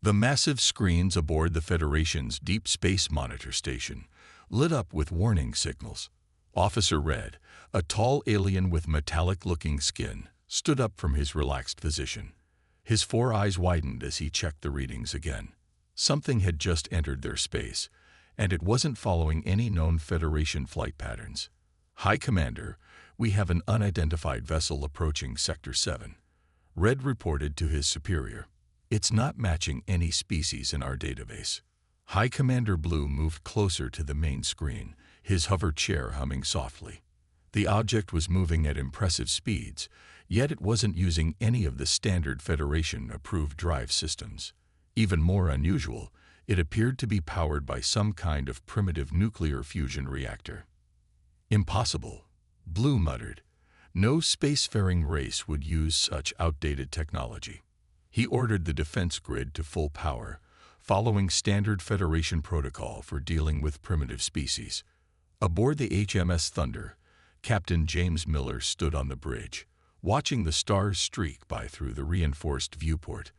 The massive screens aboard the Federation's Deep Space Monitor Station lit up with warning signals. Officer Red, a tall alien with metallic-looking skin, stood up from his relaxed position. His four eyes widened as he checked the readings again. Something had just entered their space, and it wasn't following any known Federation flight patterns. "High Commander, we have an unidentified vessel approaching Sector 7. Red reported to his superior. "It's not matching any species in our database." High Commander Blue moved closer to the main screen, his hover chair humming softly. The object was moving at impressive speeds, yet it wasn't using any of the standard Federation-approved drive systems. Even more unusual, it appeared to be powered by some kind of primitive nuclear fusion reactor. "Impossible," Blue muttered. "No spacefaring race would use such outdated technology." He ordered the defense grid to full power, following standard Federation protocol for dealing with primitive species. Aboard the HMS Thunder, Captain James Miller stood on the bridge, watching the stars streak by through the reinforced viewport.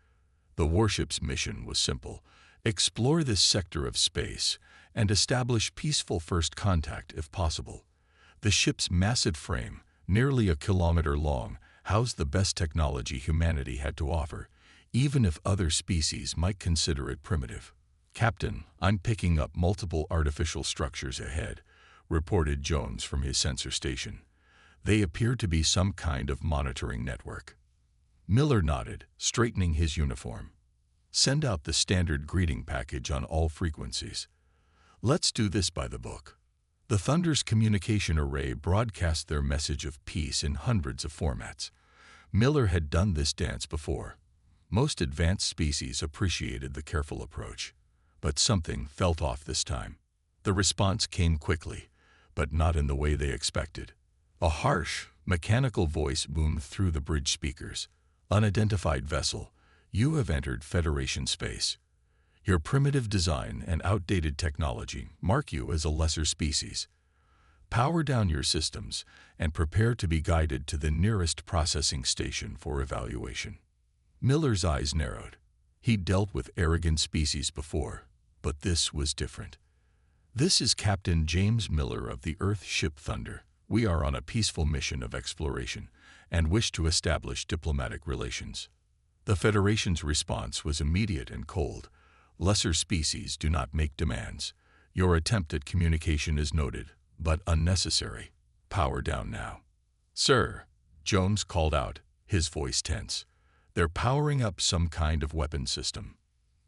The warship's mission was simple: explore this sector of space and establish peaceful first contact if possible. The ship's massive frame, nearly a kilometer long, housed the best technology humanity had to offer, even if other species might consider it primitive. "Captain, I'm picking up multiple artificial structures ahead," reported Jones from his sensor station. "They appear to be some kind of monitoring network." Miller nodded, straightening his uniform. "Send out the standard greeting package on all frequencies. Let's do this by the book." The Thunder's communication array broadcast their message of peace in hundreds of formats. Miller had done this dance before. Most advanced species appreciated the careful approach, but something felt off this time. The response came quickly, but not in the way they expected. A harsh, mechanical voice boomed through the bridge speakers. "Unidentified vessel, you have entered Federation space. Your primitive design and outdated technology mark you as a lesser species. Power down your systems and prepare to be guided to the nearest processing station for evaluation." Miller's eyes narrowed. He'd dealt with arrogant species before, but this was different. "This is Captain James Miller of the Earth ship Thunder. We are on a peaceful mission of exploration and wish to establish diplomatic relations." The Federation's response was immediate and cold. "Lesser species do not make demands. Your attempt at communication is noted, but unnecessary. Power down now." "Sir," Jones called out, his voice tense. "They're powering up some kind of weapon system."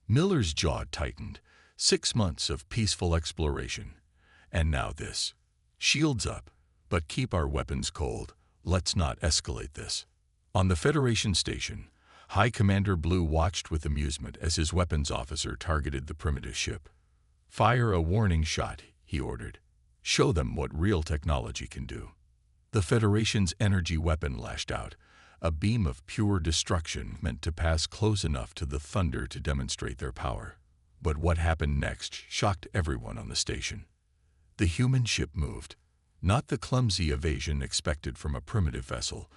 Miller's jaw tightened. 6 months of peaceful exploration. And now this. "Shields up, but keep our weapons cold. Let's not escalate this." On the Federation station, High Commander Blue watched with amusement as his weapons officer targeted the primitive ship. "Fire a warning shot," he ordered. "Show them what real technology can do." The Federation's energy weapon lashed out, a beam of pure destruction meant to pass close enough to the Thunder to demonstrate their power. But what happened next shocked everyone on the station. The human ship moved. Not the clumsy evasion expected from a primitive vessel,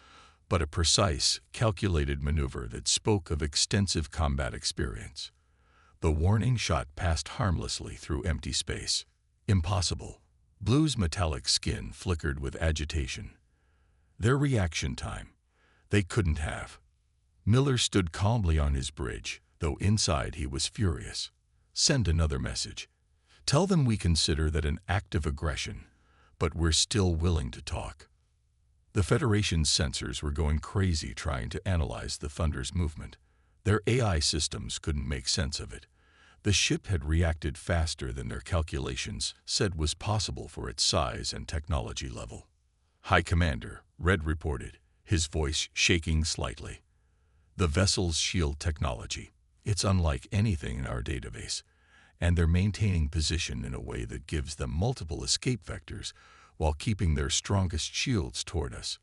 but a precise, calculated maneuver that spoke of extensive combat experience. The warning shot passed harmlessly through empty space. Impossible. Blue's metallic skin flickered with agitation. Their reaction time. They couldn't have. Miller stood calmly on his bridge, though inside he was furious. "Send another message. Tell them we consider that an act of aggression, but we're still willing to talk." The Federation's sensors were going crazy trying to analyze the Thunder's movement. Their AI systems couldn't make sense of it. The ship had reacted faster than their calculations said was possible for its size and technology level. "High Commander," Red reported, his voice shaking slightly. "The vessel's shield technology. It's unlike anything in our database, and they're maintaining position in a way that gives them multiple escape vectors while keeping their strongest shields toward us.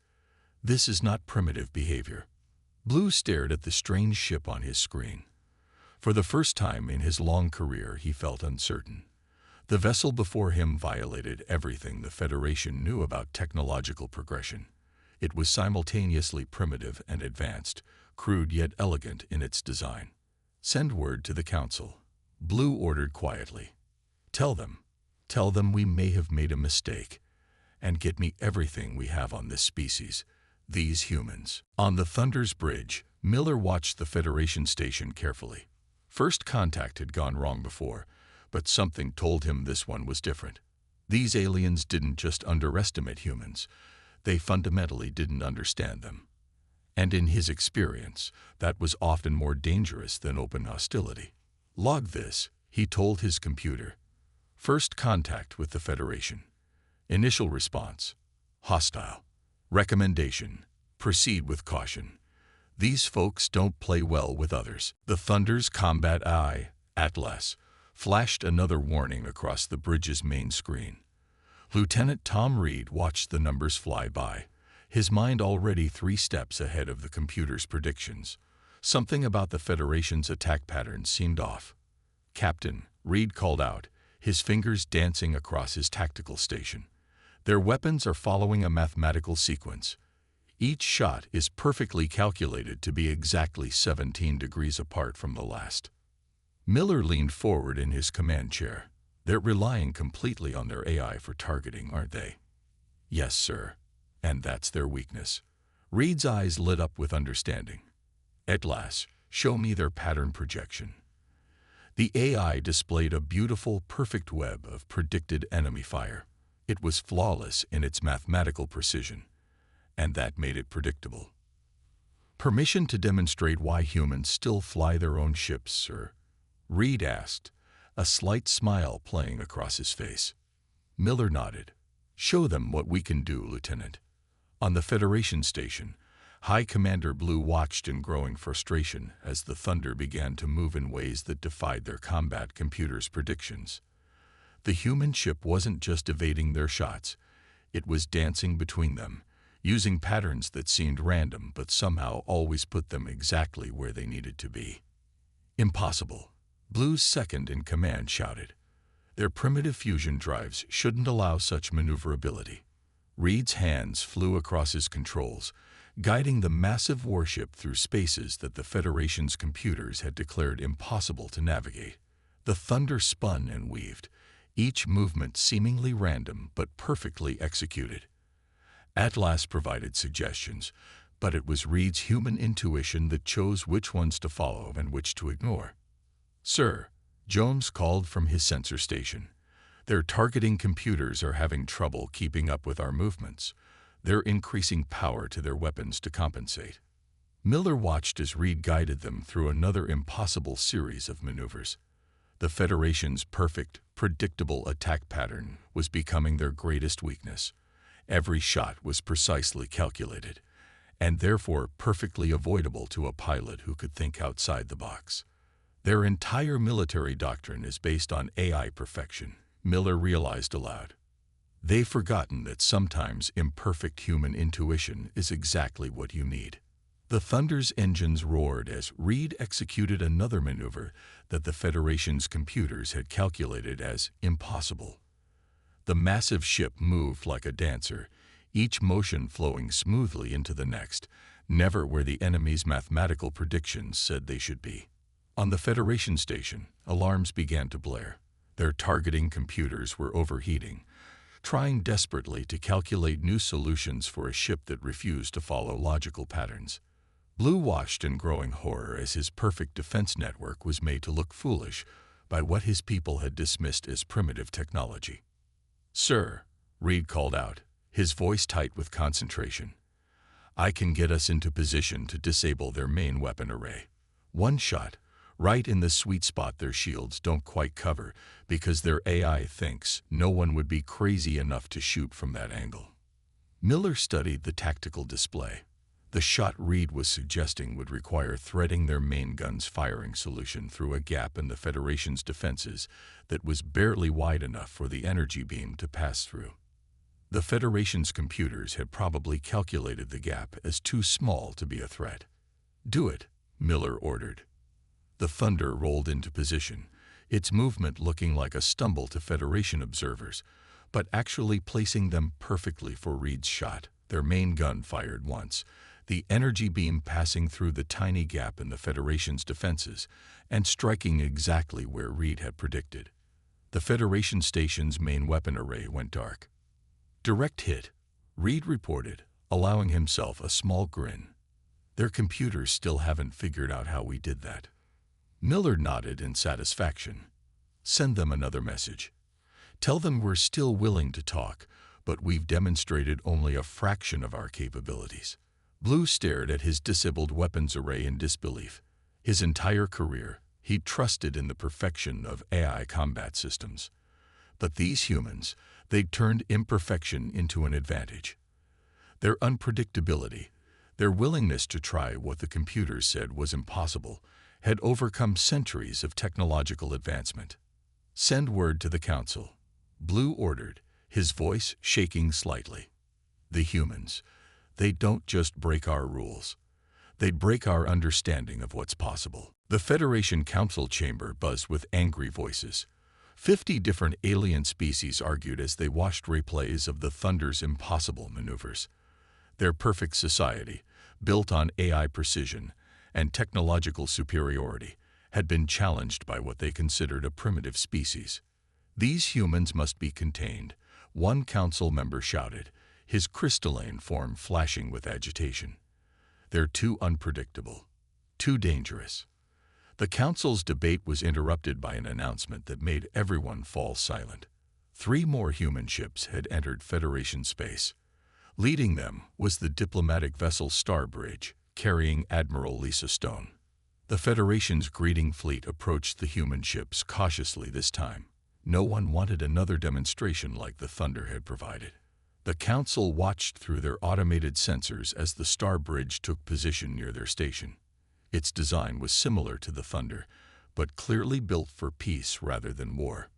This is not primitive behavior." Blue stared at the strange ship on his screen. For the first time in his long career, he felt uncertain. The vessel before him violated everything the Federation knew about technological progression. It was simultaneously primitive and advanced, crude yet elegant in its design. Send word to the council. Blue ordered quietly. Tell them we may have made a mistake, and get me everything we have on this species, these humans. On the Thunder's bridge, Miller watched the Federation station carefully. First contact had gone wrong before, but something told him this one was different. These aliens didn't just underestimate humans, they fundamentally didn't understand them. And in his experience, that was often more dangerous than open hostility. Log this, he told his computer. First contact with the Federation. Initial response, hostile. Recommendation, proceed with caution. These folks don't play well with others. The Thunder's combat eye, Atlas, flashed another warning across the bridge's main screen. Lieutenant Tom Reed watched the numbers fly by, his mind already 3 steps ahead of the computer's predictions. Something about the Federation's attack pattern seemed off. Captain, Reed called out, his fingers dancing across his tactical station. Their weapons are following a mathematical sequence. Each shot is perfectly calculated to be exactly 17 degrees apart from the last. Miller leaned forward in his command chair. They're relying completely on their AI for targeting, aren't they? Yes, sir. And that's their weakness. Reed's eyes lit up with understanding. At last, show me their pattern projection. The AI displayed a beautiful, perfect web of predicted enemy fire. It was flawless in its mathematical precision, and that made it predictable. Permission to demonstrate why humans still fly their own ships, sir? Reed asked, a slight smile playing across his face. Miller nodded. Show them what we can do, Lieutenant. On the Federation station, High Commander Blue watched in growing frustration as the Thunder began to move in ways that defied their combat computer's predictions. The human ship wasn't just evading their shots, it was dancing between them, using patterns that seemed random but somehow always put them exactly where they needed to be. Impossible, Blue's second-in-command shouted. Their primitive fusion drives shouldn't allow such maneuverability. Reed's hands flew across his controls, guiding the massive warship through spaces that the Federation's computers had declared impossible to navigate. The Thunder spun and weaved, each movement seemingly random but perfectly executed. Atlas provided suggestions, but it was Reed's human intuition that chose which ones to follow and which to ignore. Sir, Jones called from his sensor station. Their targeting computers are having trouble keeping up with our movements. They're increasing power to their weapons to compensate. Miller watched as Reed guided them through another impossible series of maneuvers. The Federation's perfect, predictable attack pattern was becoming their greatest weakness. Every shot was precisely calculated, and therefore perfectly avoidable to a pilot who could think outside the box. Their entire military doctrine is based on AI perfection, Miller realized aloud. They've forgotten that sometimes imperfect human intuition is exactly what you need. The Thunder's engines roared as Reed executed another maneuver that the Federation's computers had calculated as impossible. The massive ship moved like a dancer, each motion flowing smoothly into the next, never where the enemy's mathematical predictions said they should be. On the Federation station, alarms began to blare. Their targeting computers were overheating, trying desperately to calculate new solutions for a ship that refused to follow logical patterns. Blue watched in growing horror as his perfect defense network was made to look foolish by what his people had dismissed as primitive technology. Sir, Reed called out, his voice tight with concentration. I can get us into position to disable their main weapon array. One shot, right in the sweet spot their shields don't quite cover because their AI thinks no one would be crazy enough to shoot from that angle. Miller studied the tactical display. The shot Reed was suggesting would require threading their main gun's firing solution through a gap in the Federation's defenses that was barely wide enough for the energy beam to pass through. The Federation's computers had probably calculated the gap as too small to be a threat. Do it, Miller ordered. The Thunder rolled into position, its movement looking like a stumble to Federation observers, but actually placing them perfectly for Reed's shot. Their main gun fired once, the energy beam passing through the tiny gap in the Federation's defenses and striking exactly where Reed had predicted. The Federation station's main weapon array went dark. "Direct hit," Reed reported, allowing himself a small grin. "Their computers still haven't figured out how we did that." Miller nodded in satisfaction. "Send them another message. Tell them we're still willing to talk, but we've demonstrated only a fraction of our capabilities." Blue stared at his disabled weapons array in disbelief. His entire career, he'd trusted in the perfection of AI combat systems. But these humans, they'd turned imperfection into an advantage. Their unpredictability, their willingness to try what the computers said was impossible, had overcome centuries of technological advancement. "Send word to the Council," Blue ordered, his voice shaking slightly. "The humans, they don't just break our rules. They'd break our understanding of what's possible." The Federation Council chamber buzzed with angry voices. 50 different alien species argued as they watched replays of the Thunder's impossible maneuvers. Their perfect society, built on AI precision and technological superiority, had been challenged by what they considered a primitive species. "These humans must be contained," one council member shouted, his crystalline form flashing with agitation. "They're too unpredictable, too dangerous." The council's debate was interrupted by an announcement that made everyone fall silent. 3 more human ships had entered Federation space. Leading them was the diplomatic vessel Starbridge, carrying Admiral Lisa Stone. The Federation's greeting fleet approached the human ships cautiously this time. No one wanted another demonstration like the Thunder had provided. The Council watched through their automated sensors as the Starbridge took position near their station. Its design was similar to the Thunder, but clearly built for peace rather than war.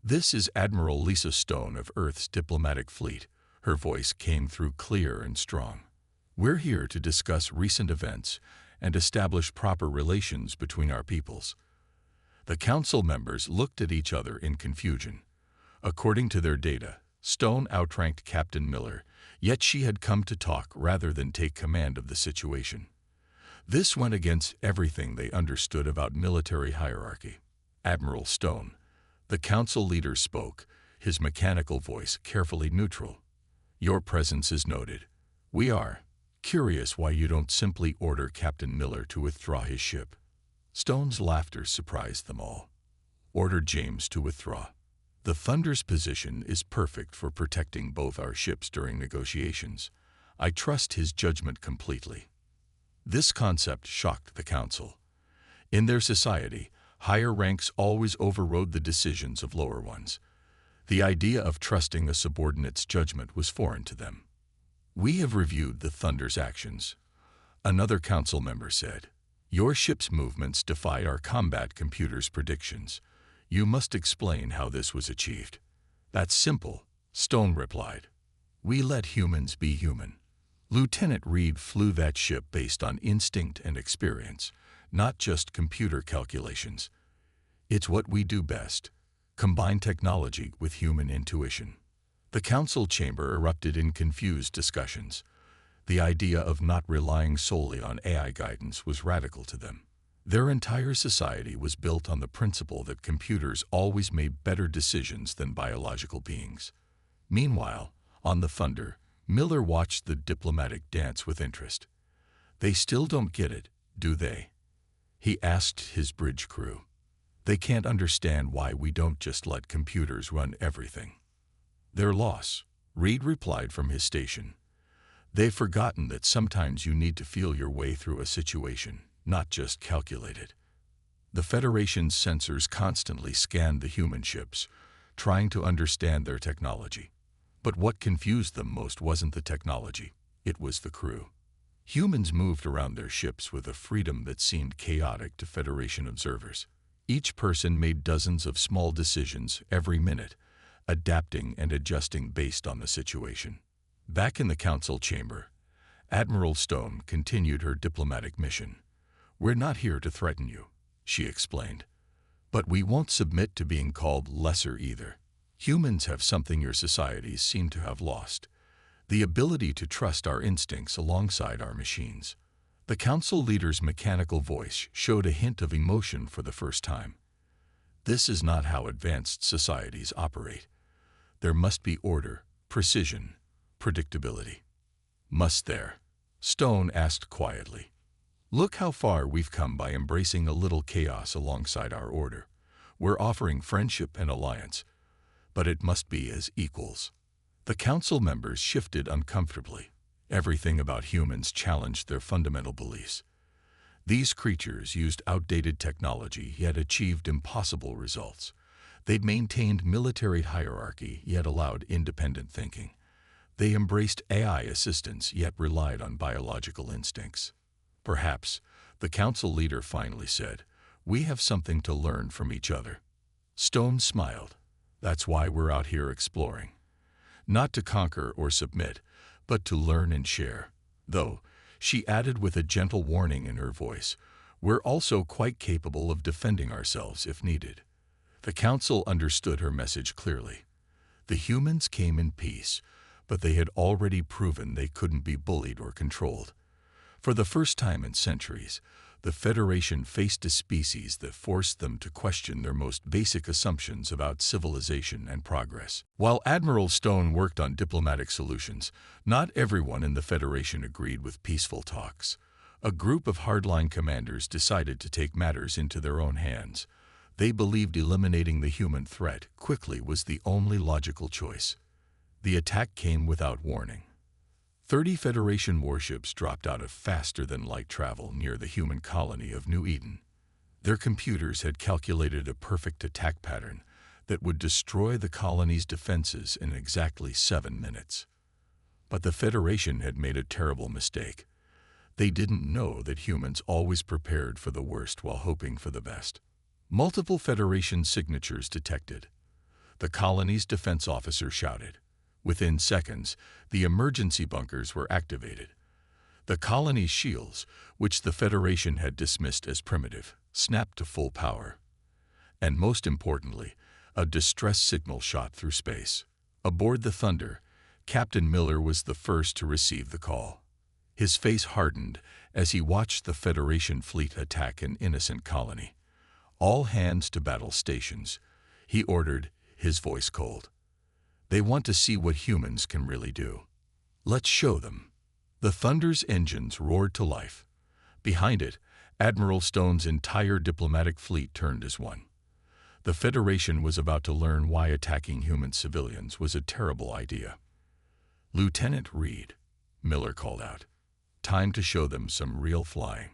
"This is Admiral Lisa Stone of Earth's diplomatic fleet." Her voice came through clear and strong. "We're here to discuss recent events and establish proper relations between our peoples." The council members looked at each other in confusion. According to their data, Stone outranked Captain Miller, yet she had come to talk rather than take command of the situation. This went against everything they understood about military hierarchy. "Admiral Stone," the council leader spoke, his mechanical voice carefully neutral. "Your presence is noted. We are curious why you don't simply order Captain Miller to withdraw his ship." Stone's laughter surprised them all. "Order James to withdraw. The Thunder's position is perfect for protecting both our ships during negotiations. I trust his judgment completely." This concept shocked the Council. In their society, higher ranks always overrode the decisions of lower ones. The idea of trusting a subordinate's judgment was foreign to them. "We have reviewed the Thunder's actions," another council member said. "Your ship's movements defy our combat computer's predictions. You must explain how this was achieved." "That's simple," Stone replied. "We let humans be human. Lieutenant Reed flew that ship based on instinct and experience, not just computer calculations. It's what we do best: combine technology with human intuition." The council chamber erupted in confused discussions. The idea of not relying solely on AI guidance was radical to them. Their entire society was built on the principle that computers always made better decisions than biological beings. Meanwhile, on the Thunder, Miller watched the diplomatic dance with interest. "They still don't get it, do they?" he asked his bridge crew. "They can't understand why we don't just let computers run everything." "Their loss," Reed replied from his station. "They've forgotten that sometimes you need to feel your way through a situation, not just calculate it." The Federation's sensors constantly scanned the human ships, trying to understand their technology. But what confused them most wasn't the technology, it was the crew. Humans moved around their ships with a freedom that seemed chaotic to Federation observers. Each person made dozens of small decisions every minute, adapting and adjusting based on the situation. Back in the council chamber, Admiral Stone continued her diplomatic mission. "We're not here to threaten you," she explained. "But we won't submit to being called lesser either. Humans have something your societies seem to have lost. the ability to trust our instincts alongside our machines. The council leader's mechanical voice showed a hint of emotion for the first time. This is not how advanced societies operate. There must be order, precision, predictability. Must there? Stone asked quietly. Look how far we've come by embracing a little chaos alongside our order. We're offering friendship and alliance, but it must be as equals. The council members shifted uncomfortably. Everything about humans challenged their fundamental beliefs. These creatures used outdated technology yet achieved impossible results. They'd maintained military hierarchy yet allowed independent thinking. They embraced AI assistance yet relied on biological instincts. Perhaps, the council leader finally said, we have something to learn from each other. Stone smiled. That's why we're out here exploring. Not to conquer or submit, but to learn and share. Though, she added with a gentle warning in her voice, we're also quite capable of defending ourselves if needed. The council understood her message clearly. The humans came in peace, but they had already proven they couldn't be bullied or controlled. For the first time in centuries, the Federation faced a species that forced them to question their most basic assumptions about civilization and progress. While Admiral Stone worked on diplomatic solutions, not everyone in the Federation agreed with peaceful talks. A group of hardline commanders decided to take matters into their own hands. They believed eliminating the human threat quickly was the only logical choice. The attack came without warning. 30 Federation warships dropped out of faster-than-light travel near the human colony of New Eden. Their computers had calculated a perfect attack pattern that would destroy the colony's defenses in exactly 7 minutes. But the Federation had made a terrible mistake. They didn't know that humans always prepared for the worst while hoping for the best. Multiple Federation signatures detected. The colony's defense officer shouted. Within seconds, the emergency bunkers were activated. The colony's shields, which the Federation had dismissed as primitive, snapped to full power. And most importantly, a distress signal shot through space. Aboard the Thunder, Captain Miller was the first to receive the call. His face hardened as he watched the Federation fleet attack an innocent colony. All hands to battle stations, he ordered, his voice cold. They want to see what humans can really do. Let's show them. The Thunder's engines roared to life. Behind it, Admiral Stone's entire diplomatic fleet turned as one. The Federation was about to learn why attacking human civilians was a terrible idea. Lieutenant Reed, Miller called out. Time to show them some real flying.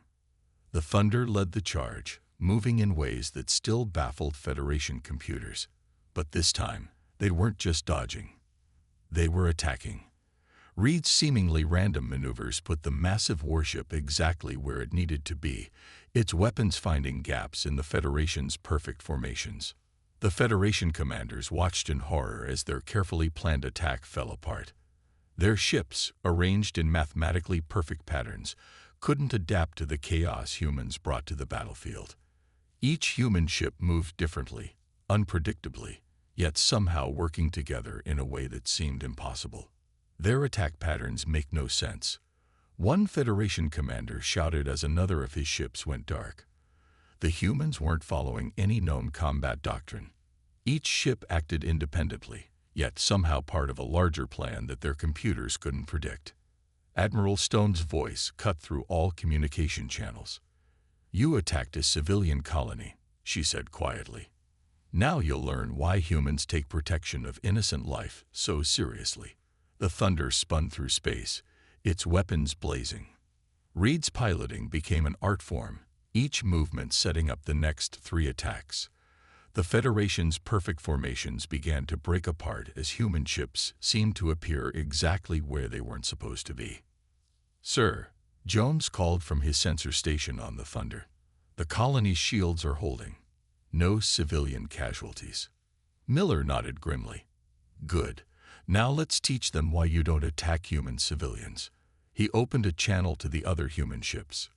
The Thunder led the charge, moving in ways that still baffled Federation computers. But this time, they weren't just dodging. They were attacking. Reed's seemingly random maneuvers put the massive warship exactly where it needed to be, its weapons finding gaps in the Federation's perfect formations. The Federation commanders watched in horror as their carefully planned attack fell apart. Their ships, arranged in mathematically perfect patterns, couldn't adapt to the chaos humans brought to the battlefield. Each human ship moved differently, unpredictably, yet somehow working together in a way that seemed impossible. Their attack patterns make no sense. One Federation commander shouted as another of his ships went dark. The humans weren't following any known combat doctrine. Each ship acted independently, yet somehow part of a larger plan that their computers couldn't predict. Admiral Stone's voice cut through all communication channels. You attacked a civilian colony, she said quietly. Now you'll learn why humans take protection of innocent life so seriously. The Thunder spun through space, its weapons blazing. Reed's piloting became an art form, each movement setting up the next 3 attacks. The Federation's perfect formations began to break apart as human ships seemed to appear exactly where they weren't supposed to be. Sir, Jones called from his sensor station on the Thunder. The colony's shields are holding. No civilian casualties. Miller nodded grimly. Good. Now let's teach them why you don't attack human civilians. He opened a channel to the other human ships.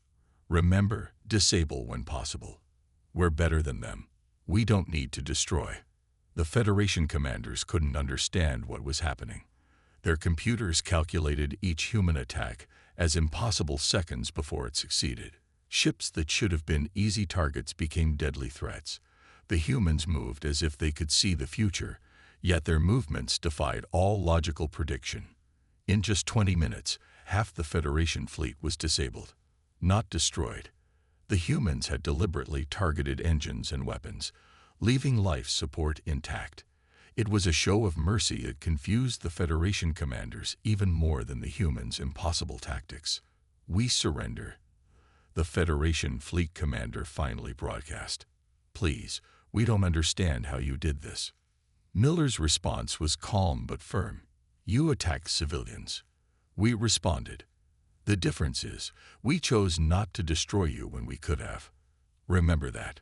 Remember, disable when possible. We're better than them. We don't need to destroy. The Federation commanders couldn't understand what was happening. Their computers calculated each human attack as impossible seconds before it succeeded. Ships that should have been easy targets became deadly threats. The humans moved as if they could see the future, yet their movements defied all logical prediction. In just 20 minutes, half the Federation fleet was disabled, not destroyed. The humans had deliberately targeted engines and weapons, leaving life support intact. It was a show of mercy that confused the Federation commanders even more than the humans' impossible tactics. "We surrender," the Federation fleet commander finally broadcast. "Please, we don't understand how you did this." Miller's response was calm but firm. "You attacked civilians. We responded. The difference is, we chose not to destroy you when we could have. Remember that."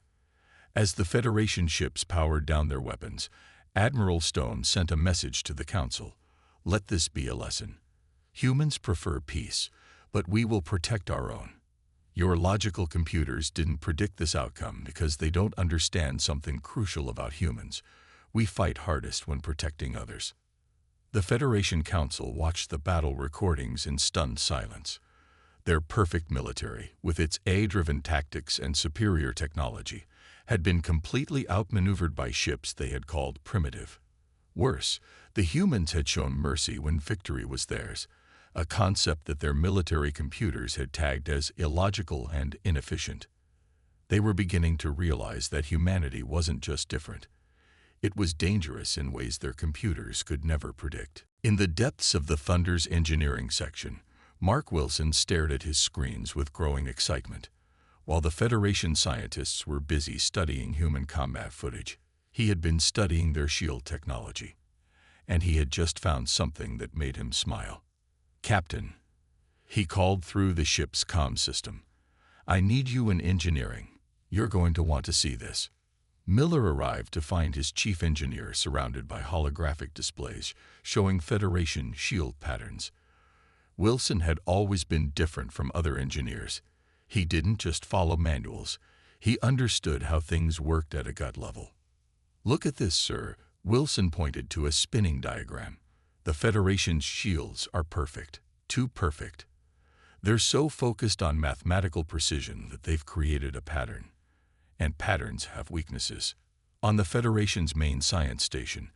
As the Federation ships powered down their weapons, Admiral Stone sent a message to the Council. "Let this be a lesson. Humans prefer peace, but we will protect our own. Your logical computers didn't predict this outcome because they don't understand something crucial about humans. We fight hardest when protecting others." The Federation Council watched the battle recordings in stunned silence. Their perfect military, with its AI-driven tactics and superior technology, had been completely outmaneuvered by ships they had called primitive. Worse, the humans had shown mercy when victory was theirs, a concept that their military computers had tagged as illogical and inefficient. They were beginning to realize that humanity wasn't just different. It was dangerous in ways their computers could never predict. In the depths of the Thunder's engineering section, Mark Wilson stared at his screens with growing excitement. While the Federation scientists were busy studying human combat footage, he had been studying their shield technology. And he had just found something that made him smile. "Captain," he called through the ship's comm system, "I need you in engineering. You're going to want to see this." Miller arrived to find his chief engineer surrounded by holographic displays showing Federation shield patterns. Wilson had always been different from other engineers. He didn't just follow manuals. He understood how things worked at a gut level. "Look at this, sir." Wilson pointed to a spinning diagram. "The Federation's shields are perfect. Too perfect. They're so focused on mathematical precision that they've created a pattern. And patterns have weaknesses." On the Federation's main science station,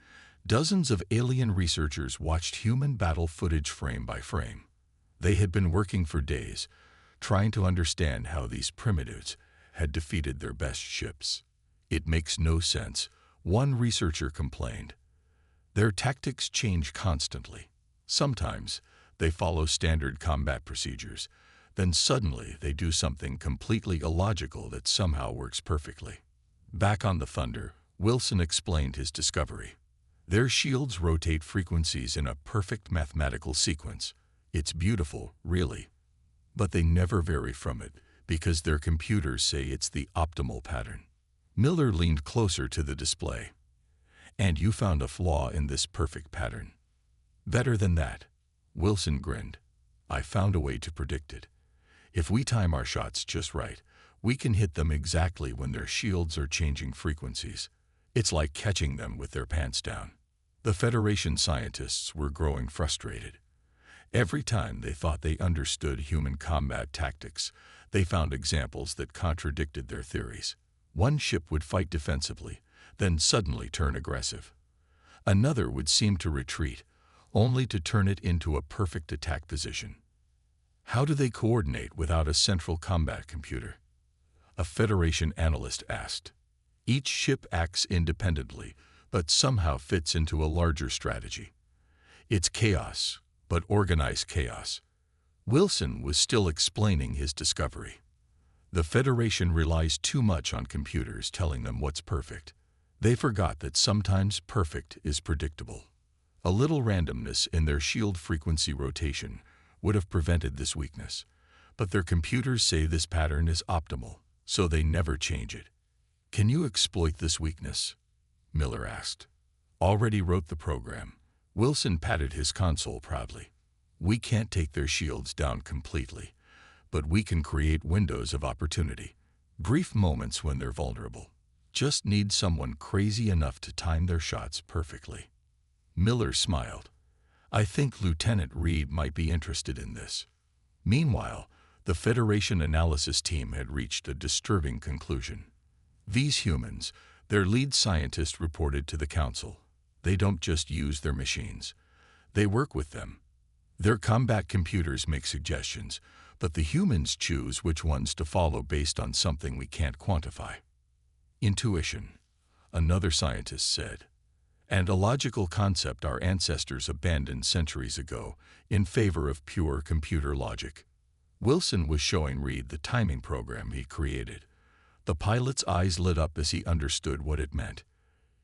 dozens of alien researchers watched human battle footage frame by frame. They had been working for days, trying to understand how these primitives had defeated their best ships. "It makes no sense," one researcher complained. "Their tactics change constantly. Sometimes they follow standard combat procedures, then suddenly they do something completely illogical that somehow works perfectly." Back on the Thunder, Wilson explained his discovery. "Their shields rotate frequencies in a perfect mathematical sequence. It's beautiful, really. But they never vary from it because their computers say it's the optimal pattern." Miller leaned closer to the display. "And you found a flaw in this perfect pattern." "Better than that." Wilson grinned. "I found a way to predict it. If we time our shots just right, we can hit them exactly when their shields are changing frequencies. It's like catching them with their pants down." The Federation scientists were growing frustrated. Every time they thought they understood human combat tactics, they found examples that contradicted their theories. One ship would fight defensively, then suddenly turn aggressive. Another would seem to retreat, only to turn it into a perfect attack position. How do they coordinate without a central combat computer? A Federation analyst asked. Each ship acts independently, but somehow fits into a larger strategy. It's chaos, but organized chaos. Wilson was still explaining his discovery. The Federation relies too much on computers telling them what's perfect. They forgot that sometimes perfect is predictable. A little randomness in their shield frequency rotation would have prevented this weakness, but their computers say this pattern is optimal, so they never change it. "Can you exploit this weakness?" Miller asked. "Already wrote the program." Wilson patted his console proudly. "We can't take their shields down completely, but we can create windows of opportunity, brief moments when they're vulnerable. Just need someone crazy enough to time their shots perfectly." Miller smiled. I think Lieutenant Reed might be interested in this." Meanwhile, the Federation analysis team had reached a disturbing conclusion. These humans, their lead scientist reported to the Council, they don't just use their machines. They work with them. Their combat computers make suggestions, but the humans choose which ones to follow based on something we can't quantify. Intuition, another scientist said, and a logical concept our ancestors abandoned centuries ago in favor of pure computer logic. Wilson was showing Reed the timing program he created. The pilot's eyes lit up as he understood what it meant.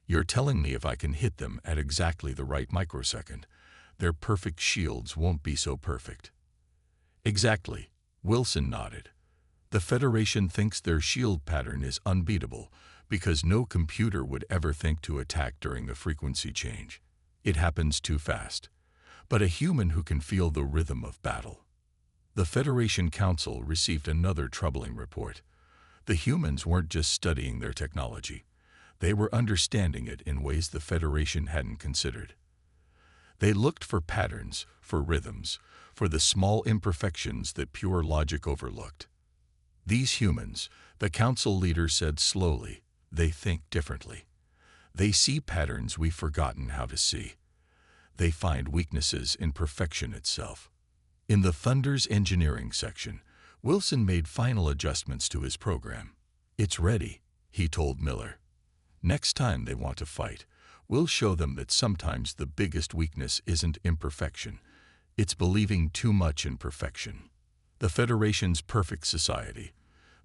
"You're telling me if I can hit them at exactly the right microsecond, their perfect shields won't be so perfect." "Exactly," Wilson nodded. "The Federation thinks their shield pattern is unbeatable because no computer would ever think to attack during the frequency change. It happens too fast. But a human who can feel the rhythm of battle." The Federation Council received another troubling report. The humans weren't just studying their technology. They were understanding it in ways the Federation hadn't considered. They looked for patterns, for rhythms, for the small imperfections that pure logic overlooked. "These humans," the Council leader said slowly, "they think differently. They see patterns we've forgotten how to see. They find weaknesses in perfection itself." In the Thunder's engineering section, Wilson made final adjustments to his program. "It's ready," he told Miller. "Next time they want to fight, we'll show them that sometimes the biggest weakness isn't imperfection. It's believing too much in perfection." The Federation's perfect society,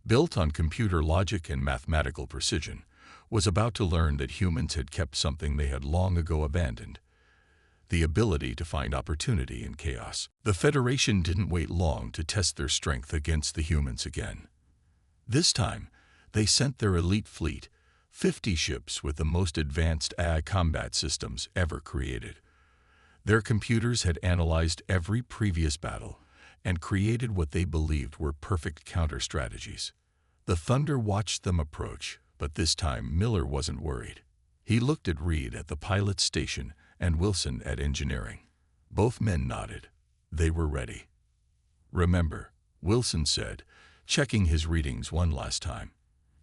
built on computer logic and mathematical precision, was about to learn that humans had kept something they had long ago abandoned: the ability to find opportunity in chaos. The Federation didn't wait long to test their strength against the humans again. This time, they sent their elite fleet, 50 ships with the most advanced AI combat systems ever created. Their computers had analyzed every previous battle and created what they believed were perfect counter-strategies. The Thunder watched them approach, but this time Miller wasn't worried. He looked at Reed at the pilot's station and Wilson at engineering. Both men nodded. They were ready. "Remember," Wilson said, checking his readings one last time,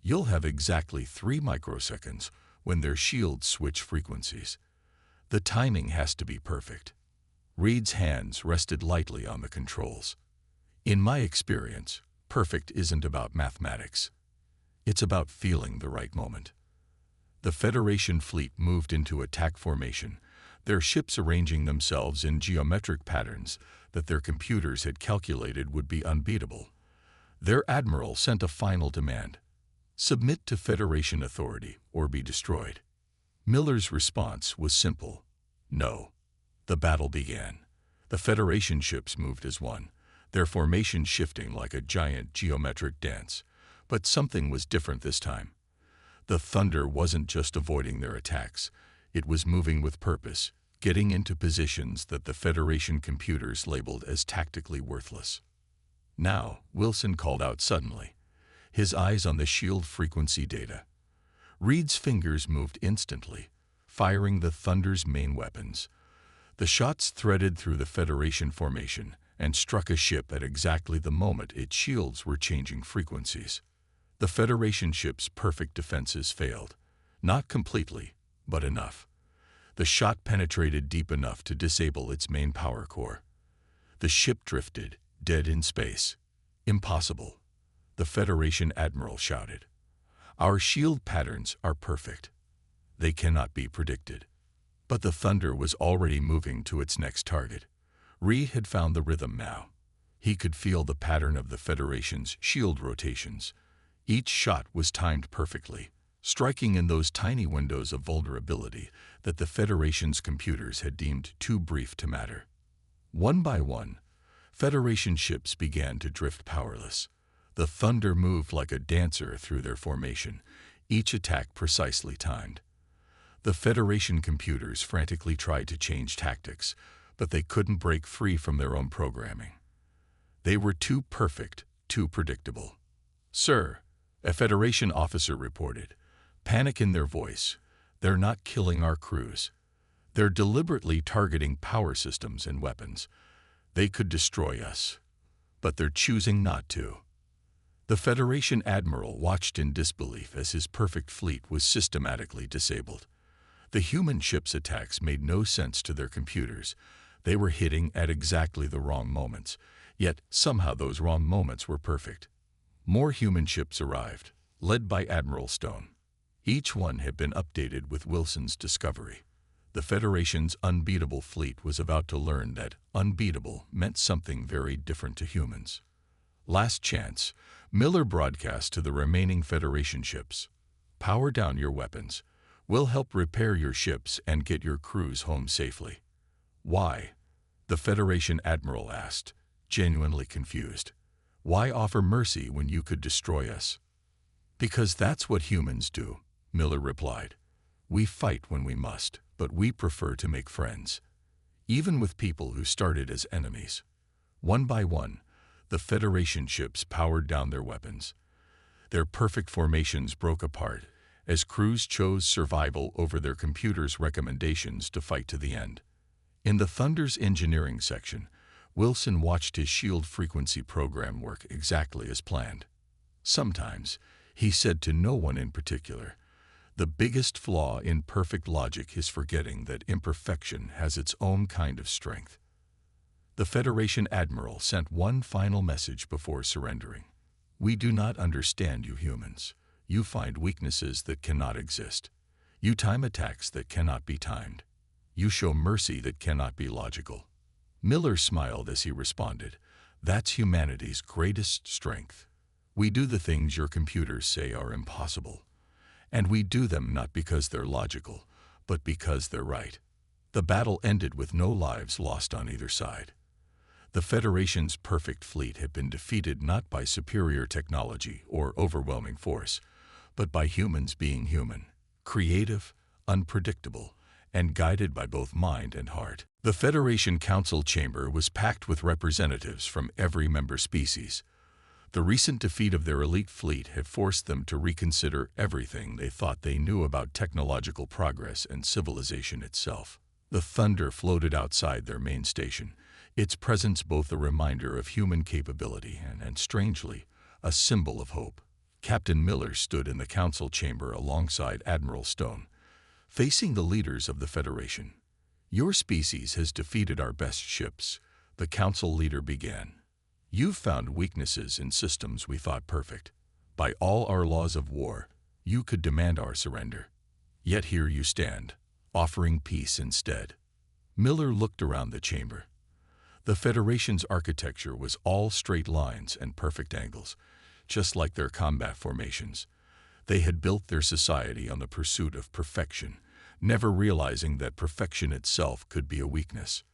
"you'll have exactly 3 microseconds when their shields switch frequencies. The timing has to be perfect." Reed's hands rested lightly on the controls. "In my experience, perfect isn't about mathematics. It's about feeling the right moment." The Federation fleet moved into attack formation, their ships arranging themselves in geometric patterns that their computers had calculated would be unbeatable. Their admiral sent a final demand: "Submit to Federation authority or be destroyed." Miller's response was simple: "No." The battle began. The Federation ships moved as one, their formation shifting like a giant geometric dance. But something was different this time. The Thunder wasn't just avoiding their attacks. It was moving with purpose, getting into positions that the Federation computers labeled as tactically worthless. "Now," Wilson called out suddenly, his eyes on the shield frequency data. Reed's fingers moved instantly, firing the Thunder's main weapons. The shots threaded through the Federation formation and struck a ship at exactly the moment its shields were changing frequencies. The Federation ship's perfect defenses failed. Not completely, but enough. The shot penetrated deep enough to disable its main power core. The ship drifted, dead in space. "Impossible," the Federation admiral shouted. "Our shield patterns are perfect. They cannot be predicted." But the Thunder was already moving to its next target. Reed had found the rhythm now. He could feel the pattern of the Federation's shield rotations. Each shot was timed perfectly, striking in those tiny windows of vulnerability that the Federation's computers had deemed too brief to matter. One by one, Federation ships began to drift powerless. The Thunder moved like a dancer through their formation, each attack precisely timed. The Federation computers frantically tried to change tactics, but they couldn't break free from their own programming. They were too perfect, too predictable. "Sir," a Federation officer reported, panic in their voice, "they're not killing our crews. They're deliberately targeting power systems and weapons. They could destroy us, but they're choosing not to. The Federation admiral watched in disbelief as his perfect fleet was systematically disabled. The human ship's attacks made no sense to their computers. They were hitting at exactly the wrong moments, yet somehow those wrong moments were perfect. More human ships arrived, led by Admiral Stone. Each one had been updated with Wilson's discovery. The Federation's unbeatable fleet was about to learn that unbeatable meant something very different to humans. Last chance, Miller broadcast to the remaining Federation ships. Power down your weapons. We'll help repair your ships and get your crews home safely. Why? The Federation admiral asked, genuinely confused. Why offer mercy when you could destroy us? Because that's what humans do, Miller replied. We fight when we must, but we prefer to make friends, even with people who started as enemies. One by one, the Federation ships powered down their weapons. Their perfect formations broke apart as crews chose survival over their computers' recommendations to fight to the end. In the Thunder's engineering section, Wilson watched his shield frequency program work exactly as planned. Sometimes, he said to no one in particular, the biggest flaw in perfect logic is forgetting that imperfection has its own kind of strength. The Federation admiral sent one final message before surrendering. We do not understand you humans. You find weaknesses that cannot exist. You time attacks that cannot be timed. You show mercy that cannot be logical. Miller smiled as he responded, that's humanity's greatest strength. We do the things your computers say are impossible. And we do them not because they're logical, but because they're right. The battle ended with no lives lost on either side. The Federation's perfect fleet had been defeated not by superior technology or overwhelming force, but by humans being human, creative, unpredictable, and guided by both mind and heart. The Federation Council chamber was packed with representatives from every member species. The recent defeat of their elite fleet had forced them to reconsider everything they thought they knew about technological progress and civilization itself. The Thunder floated outside their main station, its presence both a reminder of human capability and strangely, a symbol of hope. Captain Miller stood in the council chamber alongside Admiral Stone, facing the leaders of the Federation. Your species has defeated our best ships, the council leader began. You've found weaknesses in systems we thought perfect. By all our laws of war, you could demand our surrender. Yet here you stand, offering peace instead. Miller looked around the chamber. The Federation's architecture was all straight lines and perfect angles, just like their combat formations. They had built their society on the pursuit of perfection, never realizing that perfection itself could be a weakness.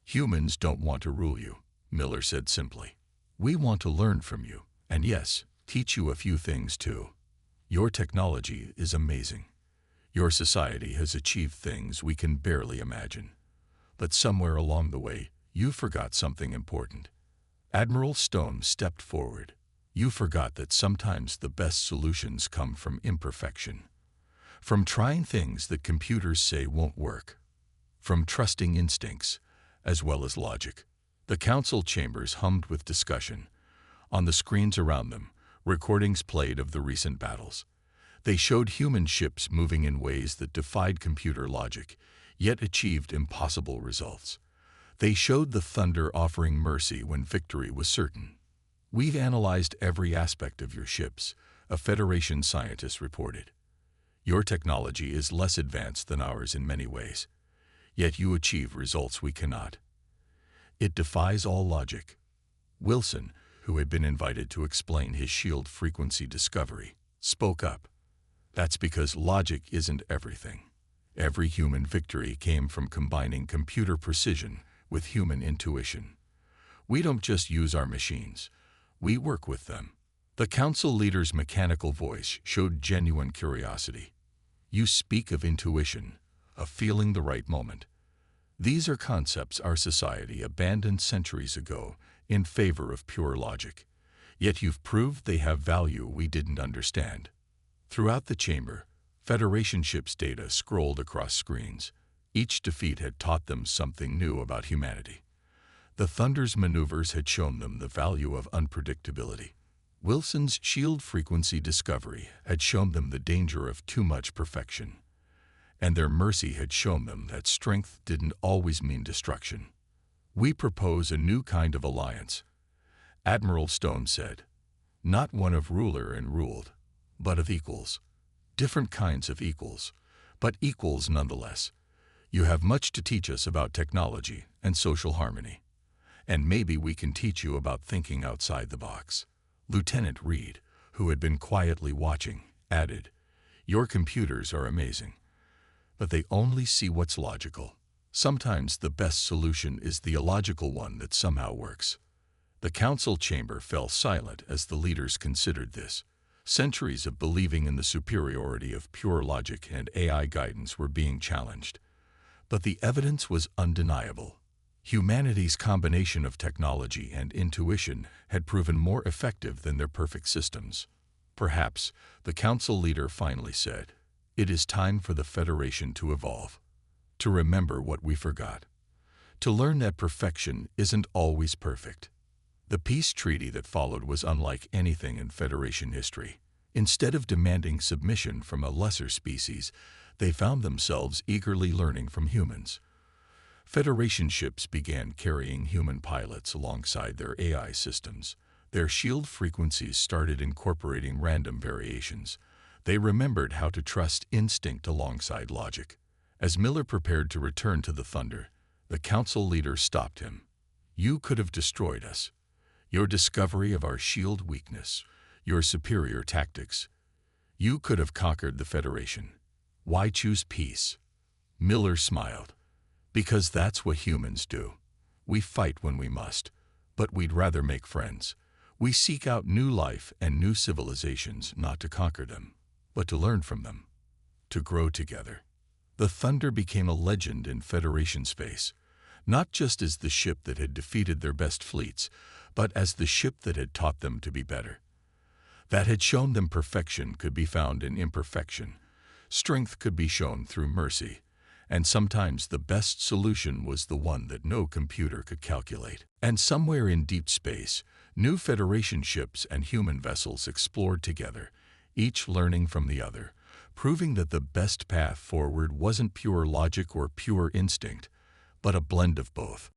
Humans don't want to rule you, Miller said simply. We want to learn from you, and yes, teach you a few things too. Your technology is amazing. Your society has achieved things we can barely imagine. But somewhere along the way, you forgot something important. Admiral Stone stepped forward. You forgot that sometimes the best solutions come from imperfection. From trying things that computers say won't work. From trusting instincts, as well as logic. The council chambers hummed with discussion. On the screens around them, recordings played of the recent battles. They showed human ships moving in ways that defied computer logic, yet achieved impossible results. They showed the Thunder offering mercy when victory was certain. We've analyzed every aspect of your ships, a Federation scientist reported. Your technology is less advanced than ours in many ways, yet you achieve results we cannot. It defies all logic. Wilson, who had been invited to explain his shield frequency discovery, spoke up. That's because logic isn't everything. Every human victory came from combining computer precision with human intuition. We don't just use our machines. We work with them. The council leader's mechanical voice showed genuine curiosity. You speak of intuition, of feeling the right moment. These are concepts our society abandoned centuries ago in favor of pure logic. Yet you've proved they have value we didn't understand. Throughout the chamber, Federation ships' data scrolled across screens. Each defeat had taught them something new about humanity. The Thunder's maneuvers had shown them the value of unpredictability. Wilson's shield frequency discovery had shown them the danger of too much perfection. And their mercy had shown them that strength didn't always mean destruction. "We propose a new kind of alliance," Admiral Stone said. "Not one of ruler and ruled, but of equals. Different kinds of equals, but equals nonetheless. You have much to teach us about technology and social harmony. And maybe we can teach you about thinking outside the box." Lieutenant Reed, who had been quietly watching, added, "Your computers are amazing, but they only see what's logical. Sometimes the best solution is the illogical one that somehow works." The council chamber fell silent as the leaders considered this. Centuries of believing in the superiority of pure logic and AI guidance were being challenged. But the evidence was undeniable. Humanity's combination of technology and intuition had proven more effective than their perfect systems. Perhaps, the council leader finally said, "It is time for the Federation to evolve. To remember what we forgot. To learn that perfection isn't always perfect." The peace treaty that followed was unlike anything in Federation history. Instead of demanding submission from a lesser species, they found themselves eagerly learning from humans. Federation ships began carrying human pilots alongside their AI systems. Their shield frequencies started incorporating random variations. They remembered how to trust instinct alongside logic. As Miller prepared to return to the Thunder, the council leader stopped him. "You could have destroyed us. Your discovery of our shield weakness, your superior tactics. You could have conquered the Federation. Why choose peace?" Miller smiled. "Because that's what humans do. We fight when we must, but we'd rather make friends. We seek out new life and new civilizations not to conquer them, but to learn from them, to grow together." The Thunder became a legend in Federation space, not just as the ship that had defeated their best fleets, but as the ship that had taught them to be better. That had shown them perfection could be found in imperfection. Strength could be shown through mercy. And sometimes the best solution was the one that no computer could calculate. And somewhere in deep space, new Federation ships and human vessels explored together, each learning from the other, proving that the best path forward wasn't pure logic or pure instinct, but a blend of both.